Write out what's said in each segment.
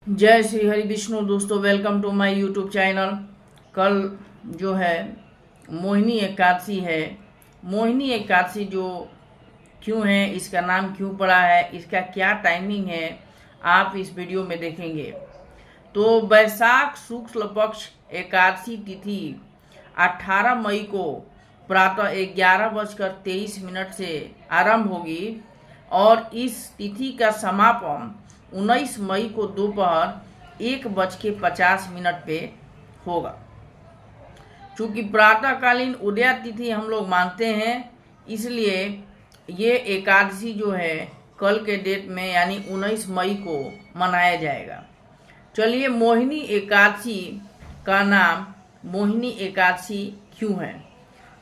जय श्री हरि विष्णु। दोस्तों, welcome to my YouTube channel. कल जो है मोहिनी एकादशी है। मोहिनी एकादशी जो क्यों है, इसका नाम क्यों पड़ा है, इसका क्या टाइमिंग है, आप इस वीडियो में देखेंगे। तो वैशाख शुक्ल पक्ष एकादशी तिथि 18 मई को प्रातः 11:23 से आरंभ होगी और इस तिथि का समापन 19 मई को दोपहर 1:50 पे होगा। चूंकि प्रातःकालीन उदय तिथि हम लोग मानते हैं, इसलिए ये एकादशी जो है कल के डेट में यानी 19 मई को मनाया जाएगा। चलिए, मोहिनी एकादशी का नाम मोहिनी एकादशी क्यों है?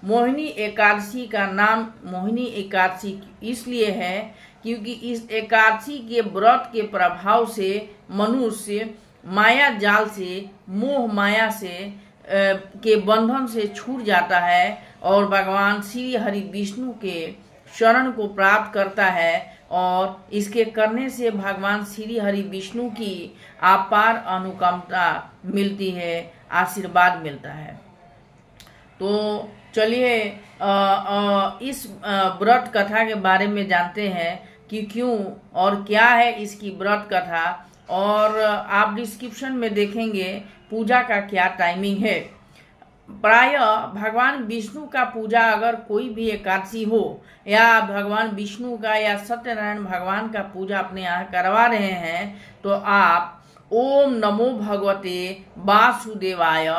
मोहिनी एकादशी का नाम मोहिनी एकादशी इसलिए है क्योंकि इस एकादशी के व्रत के प्रभाव से मनुष्य माया जाल से, मोह माया से के बंधन से छूट जाता है और भगवान श्री हरि विष्णु के शरण को प्राप्त करता है और इसके करने से भगवान श्री हरि विष्णु की अपार अनुकंपा मिलती है, आशीर्वाद मिलता है। तो चलिए इस व्रत कथा के बारे में जानते हैं कि क्यों और क्या है इसकी व्रत कथा, और आप डिस्क्रिप्शन में देखेंगे पूजा का क्या टाइमिंग है। प्रायः भगवान विष्णु का पूजा अगर कोई भी एकादशी हो या भगवान विष्णु का या सत्यनारायण भगवान का पूजा अपने यहाँ करवा रहे हैं तो आप ओम नमो भगवते वासुदेवाय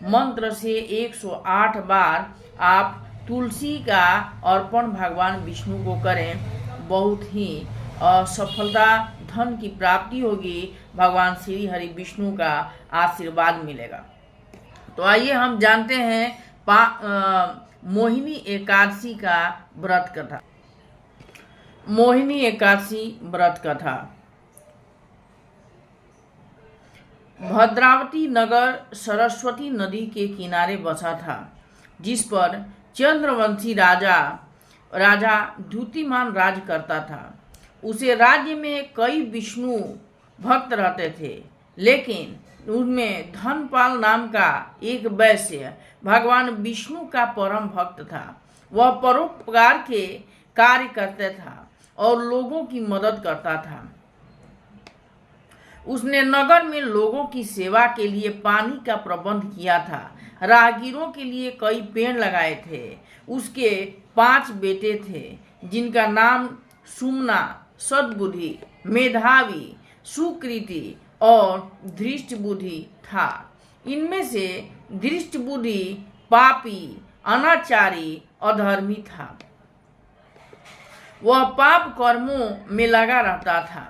मंत्र से 108 बार आप तुलसी का अर्पण भगवान विष्णु को करें। बहुत ही सफलता, धन की प्राप्ति होगी, भगवान श्री हरि विष्णु का आशीर्वाद मिलेगा। तो आइए हम जानते हैं मोहिनी एकादशी का व्रत कथा। मोहिनी एकादशी व्रत कथा। भद्रावती नगर सरस्वती नदी के किनारे बसा था, जिस पर चंद्रवंशी राजा द्युतिमान राज करता था। उसे राज्य में कई विष्णु भक्त रहते थे, लेकिन उनमें धनपाल नाम का एक वैश्य भगवान विष्णु का परम भक्त था। वह परोपकार के कार्य करता था और लोगों की मदद करता था। उसने नगर में लोगों की सेवा के लिए पानी का प्रबंध किया था, राहगीरों के लिए कई पेड़ लगाए थे। उसके 5 बेटे थे, जिनका नाम सुमना, सद्बुद्धि, मेधावी, सुकृति और धृष्ट बुद्धि था। इनमें से धृष्ट बुद्धि पापी, अनाचारी, अधर्मी था। वह पाप कर्मों में लगा रहता था।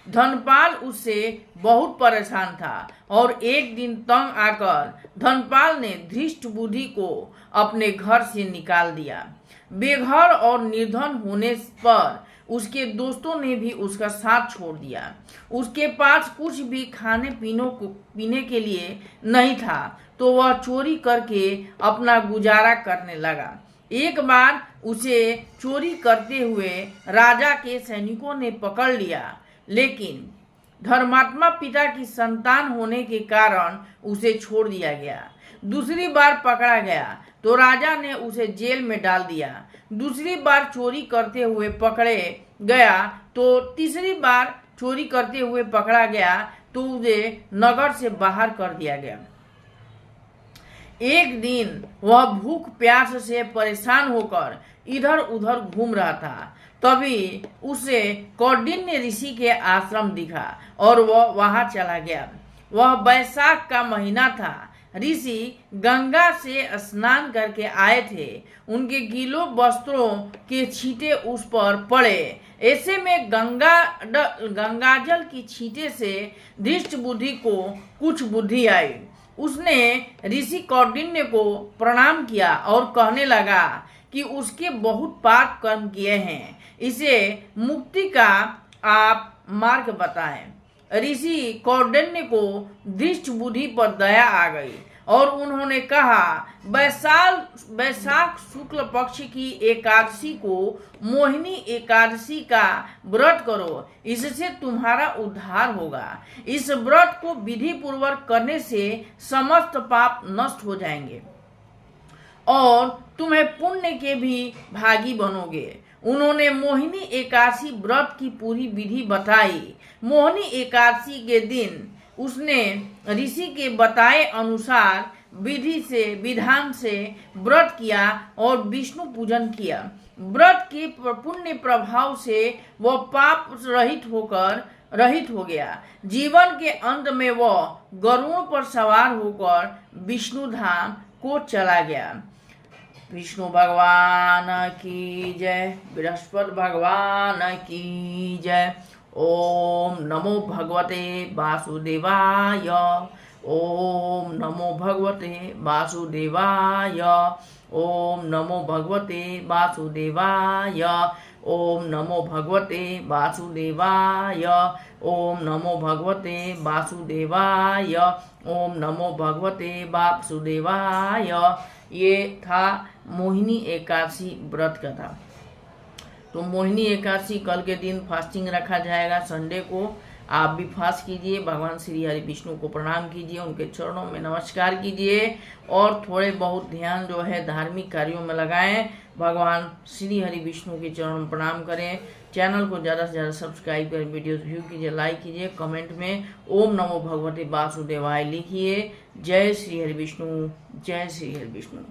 धनपाल उससे बहुत परेशान था और एक दिन तंग आकर धनपाल ने धृष्ट बुद्धि को अपने घर से निकाल दिया। बेघर और निर्धन होने पर उसके दोस्तों ने भी उसका साथ छोड़ दिया। उसके पास कुछ भी खाने पीने के लिए नहीं था, तो वह चोरी करके अपना गुजारा करने लगा। एक बार उसे चोरी करते हुए राजा के सैनिकों ने पकड़ लिया, लेकिन धर्मात्मा पिता की संतान होने के कारण उसे छोड़ दिया गया। दूसरी बार पकड़ा गया तो राजा ने उसे जेल में डाल दिया। दूसरी बार चोरी करते हुए पकड़े गया तो तीसरी बार चोरी करते हुए पकड़ा गया तो उसे नगर से बाहर कर दिया गया। एक दिन वह भूख प्यास से परेशान होकर इधर उधर घूम रहा था। तभी उसे कौंडिन्य ऋषि के आश्रम दिखा और वह वहां चला गया। वह वैशाख का महीना था। ऋषि गंगा से स्नान करके आए थे। उनके गीलों वस्त्रों के छींटे उस पर पड़े। ऐसे में गंगाजल की छींटे से धृष्ट बुद्धि को कुछ बुद्धि आई। उसने ऋषि कौंडिन्य को प्रणाम किया और कहने लगा कि उसके बहुत पाप कर्म किए हैं, इसे मुक्ति का आप मार्ग बताएं। ऋषि कौंडिन्य को धृष्ट बुद्धि पर दया आ गई और उन्होंने कहा, वैशाख शुक्ल पक्ष की एकादशी को मोहिनी एकादशी का व्रत करो, इससे तुम्हारा उद्धार होगा। इस व्रत को विधि पूर्वक करने से समस्त पाप नष्ट हो जाएंगे और तुम्हें पुण्य के भी भागी बनोगे। उन्होंने मोहिनी एकादशी व्रत की पूरी विधि बताई। मोहिनी एकादशी के दिन उसने ऋषि के बताए अनुसार विधान से व्रत किया और विष्णु पूजन किया। व्रत के पुण्य प्रभाव से वह पाप रहित हो गया। जीवन के अंत में वह गरुड़ पर सवार होकर विष्णु धाम को चला गया। विष्णु भगवान की जय, बृहस्पति भगवान की जय। ओम नमो भगवते वासुदेवाय। ओम नमो भगवते वासुदेवाय। ओम नमो भगवते वासुदेवाय। ओम नमो भगवते वासुदेवाय। ओम नमो भगवते वासुदेवाय। ओम नमो भगवते वासुदेवाय। ये था मोहिनी एकादशी व्रत का था। तो मोहिनी एकादशी कल के दिन फास्टिंग रखा जाएगा, संडे को। आप भी फास्ट कीजिए, भगवान श्री हरि विष्णु को प्रणाम कीजिए, उनके चरणों में नमस्कार कीजिए और थोड़े बहुत ध्यान जो है धार्मिक कार्यों में लगाएं। भगवान श्री हरि विष्णु के चरणों में प्रणाम करें। चैनल को ज़्यादा से ज़्यादा सब्सक्राइब करें, वीडियोस व्यू कीजिए, लाइक कीजिए, कमेंट में ओम नमो भगवते वासुदेवाय लिखिए। जय श्री हरि विष्णु, जय श्री हरि विष्णु।